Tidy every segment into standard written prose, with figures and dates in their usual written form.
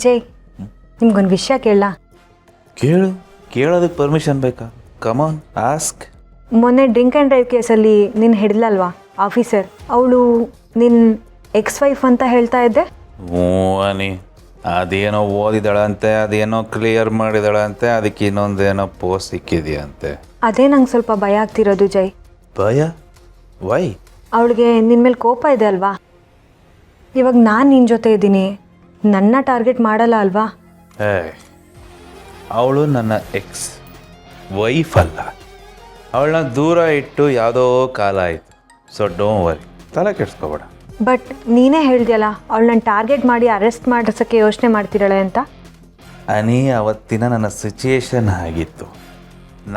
ಜೈ, ನಿಮ್ಗೊಂದು ವಿಷಯ ಕೇಳಲಾ? ಕೇಳೋದಕ್ಕೆ ಪರ್ಮಿಷನ್ ಬೇಕಾ? ಕಮಾನ್ ಆಸ್ಕ್. ಮೊನ್ನೆ ಡ್ರಿಂಕ್ ಆ್ಯಂಡ್ ಡ್ರೈವ್ ಕೇಸಲ್ಲಿ ನಿನ್ನ ಹಿಡಿದಲ್ವಾ ಆಫೀಸರ್, ಅವಳು ನಿನ್ನ ಎಕ್ಸ್ ವೈಫ್ ಅಂತ ಹೇಳ್ತಾ ಇದ್ದೆ. ಅನಿ, ಅದೇನೋ ಓದಿದಳಂತೆ, ಅದೇನೋ ಕ್ಲಿಯರ್ ಮಾಡಿದಳಂತೆ, ಅದಕ್ಕೆ ಇನ್ನೊಂದೇನೋ ಪೋಸ್ಟ್ ಸಿಕ್ಕಿದೆಯಂತೆ. ಅದೇ ನಂಗೆ ಸ್ವಲ್ಪ ಭಯ ಆಗ್ತಿರೋದು ಜೈ. ಭಯ? ವೈ? ಅವಳಿಗೆ ನಿನ್ನ ಮೇಲೆ ಕೋಪ ಇದೆ ಅಲ್ವಾ? ಇವಾಗ ನಾನು ನಿನ್ನ ಜೊತೆ ಇದ್ದೀನಿ, ನನ್ನ ಟಾರ್ಗೆಟ್ ಮಾಡಲ್ಲ ಅಲ್ವಾ? ಅವಳು ನನ್ನ ಎಕ್ಸ್ ವೈಫ್ ಅಲ್ಲ. ಅವಳನ್ನ ದೂರ ಇಟ್ಟು ಯಾವುದೋ ಕಾಲ ಆಯಿತು. ಸೊ ಡೋಂಟ್ ವರಿ, ತಲೆ ಕೆಡಿಸ್ಕೋಬೇಡ. ಬಟ್ ನೀನೇ ಹೇಳ್ದಿಯಲ್ಲ, ಅವಳನ್ನ ಟಾರ್ಗೆಟ್ ಮಾಡಿ ಅರೆಸ್ಟ್ ಮಾಡಿಸೋಕ್ಕೆ ಯೋಚನೆ ಮಾಡ್ತಿದ್ದಾಳೆ ಅಂತ. ಅನಿ, ಅವತ್ತಿನ ನನ್ನ ಸಿಚುಯೇಷನ್ ಆಗಿತ್ತು.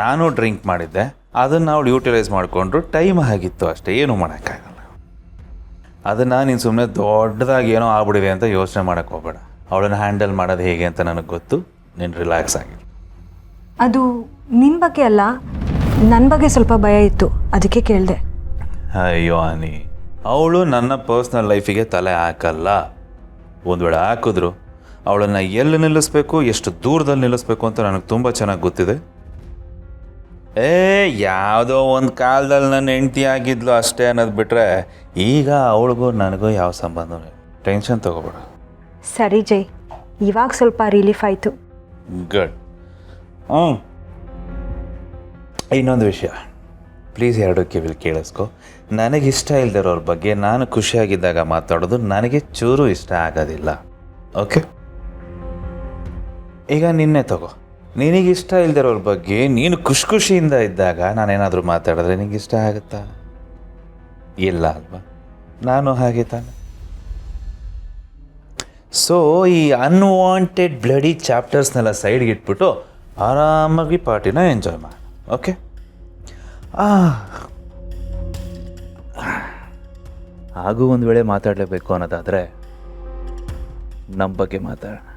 ನಾನು ಡ್ರಿಂಕ್ ಮಾಡಿದ್ದೆ, ಅದನ್ನು ಅವಳು ಯೂಟಿಲೈಸ್ ಮಾಡಿಕೊಂಡ್ರು. ಟೈಮ್ ಆಗಿತ್ತು ಅಷ್ಟೇ, ಏನೂ ಮಾಡೋಕ್ಕಾಗಲ್ಲ. ಅದನ್ನು ನೀನು ಸುಮ್ಮನೆ ದೊಡ್ಡದಾಗಿ ಏನೋ ಆಗ್ಬಿಡಿದೆ ಅಂತ ಯೋಚನೆ ಮಾಡೋಕ್ಕೆ ಹೋಗಬೇಡ. ಅವಳನ್ನು ಹ್ಯಾಂಡಲ್ ಮಾಡೋದು ಹೇಗೆ ಅಂತ ನನಗೆ ಗೊತ್ತು. ನೀನು ರಿಲ್ಯಾಕ್ಸ್ ಆಗಿ. ಅದು ನಿಮ್ಮ ಬಗ್ಗೆ ಅಲ್ಲ, ನನ್ನ ಬಗ್ಗೆ ಸ್ವಲ್ಪ ಭಯ ಇತ್ತು, ಅದಕ್ಕೆ ಕೇಳಿದೆ. ಅಯ್ಯೋ ಅನಿ, ಅವಳು ನನ್ನ ಪರ್ಸ್ನಲ್ ಲೈಫಿಗೆ ತಲೆ ಹಾಕಲ್ಲ. ಒಂದು ವೇಳೆ ಹಾಕಿದ್ರು ಅವಳನ್ನು ಎಲ್ಲಿ ನಿಲ್ಲಿಸ್ಬೇಕು, ಎಷ್ಟು ದೂರದಲ್ಲಿ ನಿಲ್ಲಿಸ್ಬೇಕು ಅಂತ ನನಗೆ ತುಂಬ ಚೆನ್ನಾಗಿ ಗೊತ್ತಿದೆ. ಯಾವುದೋ ಒಂದು ಕಾಲದಲ್ಲಿ ನನ್ನ ಹೆಂಡತಿ ಆಗಿದ್ಲು ಅಷ್ಟೇ ಅನ್ನೋದು ಬಿಟ್ಟರೆ, ಈಗ ಅವಳಿಗೂ ನನಗೂ ಯಾವ ಸಂಬಂಧವೂ ಇಲ್ಲ. ಟೆನ್ಷನ್ ತಗೋಬೇಡ. ಸರಿ ಜೈ, ಇವಾಗ ಸ್ವಲ್ಪ ರಿಲೀಫ್ ಆಯಿತು. ಗುಡ್. ಇನ್ನೊಂದು ವಿಷಯ, ಪ್ಲೀಸ್ ಎರಡು ಕಿವಿಲಿ ಕೇಳಿಸ್ಕೊ. ನನಗಿಷ್ಟ ಇಲ್ದಿರೋರ ಬಗ್ಗೆ ನಾನು ಖುಷಿಯಾಗಿದ್ದಾಗ ಮಾತಾಡೋದು ನನಗೆ ಚೂರು ಇಷ್ಟ ಆಗೋದಿಲ್ಲ. ಓಕೆ? ಈಗ ನಿನ್ನೆ ತಗೋ, ನಿನಗಿಷ್ಟ ಇಲ್ದಿರೋರ ಬಗ್ಗೆ ನೀನು ಖುಷಿಯಿಂದ ಇದ್ದಾಗ ನಾನೇನಾದರೂ ಮಾತಾಡಿದ್ರೆ ನಿನಗೆ ಇಷ್ಟ ಆಗುತ್ತಾ? ಇಲ್ಲ ಅಲ್ವಾ? ನಾನು ಹಾಗೆ ತಾನೆ. ಸೊ ಈ ಅನ್ವಾಂಟೆಡ್ ಬ್ಲಡಿ ಚಾಪ್ಟರ್ಸ್ನೆಲ್ಲ ಸೈಡ್ಗೆ ಇಟ್ಬಿಟ್ಟು ಆರಾಮಾಗಿ ಪಾರ್ಟಿನ ಎಂಜಾಯ್ ಮಾಡಿ. ಓಕೆ? ಹಾಗೂ ಒಂದು ವೇಳೆ ಮಾತಾಡಲೇಬೇಕು ಅನ್ನೋದಾದರೆ ನಮ್ಮ ಬಗ್ಗೆ ಮಾತಾಡೋಣ.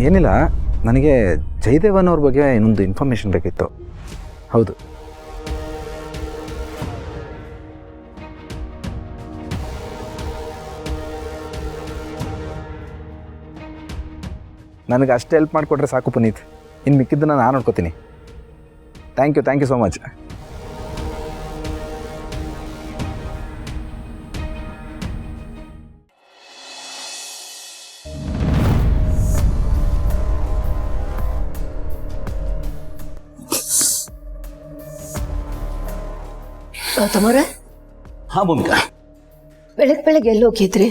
ಏನಿಲ್ಲ, ನನಗೆ ಜಯದೇವನ್ ಅವ್ರ ಬಗ್ಗೆ ಇನ್ನೊಂದು ಇನ್ಫಾರ್ಮೇಷನ್ ಬೇಕಿತ್ತು. ಹೌದು, ನನಗೆ ಅಷ್ಟು ಹೆಲ್ಪ್ ಮಾಡಿಕೊಟ್ರೆ ಸಾಕು ಪುನೀತ್. ಇನ್ನು ಮಿಕ್ಕಿದ್ದನ್ನು ನಾನು ನೋಡ್ಕೋತೀನಿ. Thank you so much. ಗೌತಮವ್ರೆ? ಹಾಂ ಭೂಮಿಕಾ. ಬೆಳಗ್ಗೆ ಎಲ್ಲಿ ಹೋಗಿದ್ರಿ?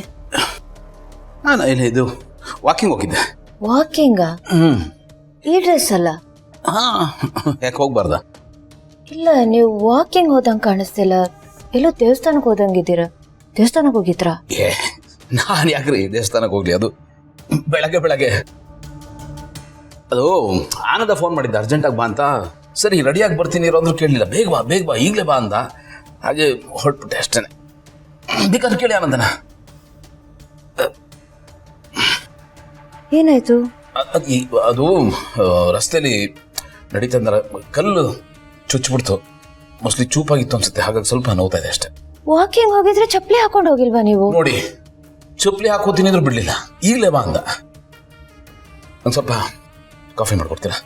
ನಾನು ಇದು ವಾಕಿಂಗ್ ಹೋಗಿದ್ದೆ. ವಾಕಿಂಗಾ? ಈ ಡ್ರೆಸ್ ಅಲ್ಲ? ಹಾಂ, ಯಾಕೆ ಹೋಗ್ಬಾರ್ದ? ಇಲ್ಲ, ನೀವು ವಾಕಿಂಗ್ ಹೋದಂಗೆ ಕಾಣಿಸ್ತಿಲ್ಲ. ಎಲ್ಲೋ ದೇವಸ್ಥಾನಕ್ಕೆ ಹೋದಂಗಿದ್ದೀರಾ. ದೇವಸ್ಥಾನಕ್ಕೆ ಹೋಗಿದ್ರಾ? ನಾನು ಯಾಕ್ರಿ ದೇವಸ್ಥಾನಕ್ಕೆ ಹೋಗ್ಲಿ? ಅದು ಬೆಳಗ್ಗೆ ಅದು ಆನಂದ ಫೋನ್ ಮಾಡಿದ್ದೆ, ಅರ್ಜೆಂಟಾಗಿ ಬಾ ಅಂತ. ಸರಿ ರೆಡಿಯಾಗಿ ಬರ್ತೀನಿ ಇರೋ ಅಂದ್ರೂ ಕೇಳಲಿಲ್ಲ. ಬೇಗ ಬಾ ಈಗಲೇ ಬಾ ಅಂದ. ಹಾಗೆ ಹೊರಟ್ಬಿಟ್ಟೆ ಅಷ್ಟೇ. ಬೇಕಾದ್ರೆ ಕೇಳಿ ಆನಂದನ. ಏನಾಯ್ತು? ಅದು ರಸ್ತೆಯಲ್ಲಿ ನಡೀತಂದ್ರೆ ಕಲ್ಲು ಚುಚ್ಚಿಬಿಡ್ತು. ಮೋಸ್ಟ್ಲಿ ಚೂಪಾಗಿತ್ತು ಅನ್ಸುತ್ತೆ, ಹಾಗಾಗಿ ಸ್ವಲ್ಪ ನೋವ್ತಾ ಇದೆ ಅಷ್ಟೇ. ವಾಕಿಂಗ್ ಹೋಗಿದ್ರೆ ಚಪ್ಪಲಿ ಹಾಕೊಂಡು ಹೋಗಿಲ್ವಾ ನೀವು? ನೋಡಿ, ಚಪ್ಪಲಿ ಹಾಕೋತೀನಿ ಅಂದ್ರೂ ಬಿಡ್ಲಿಲ್ಲ. ಈಗಲೇ ಬಾ ಅಂದ. ಒಂದು ಸ್ವಲ್ಪ ಕಾಫಿ ಮಾಡ್ಕೊಡ್ತೀರಾ?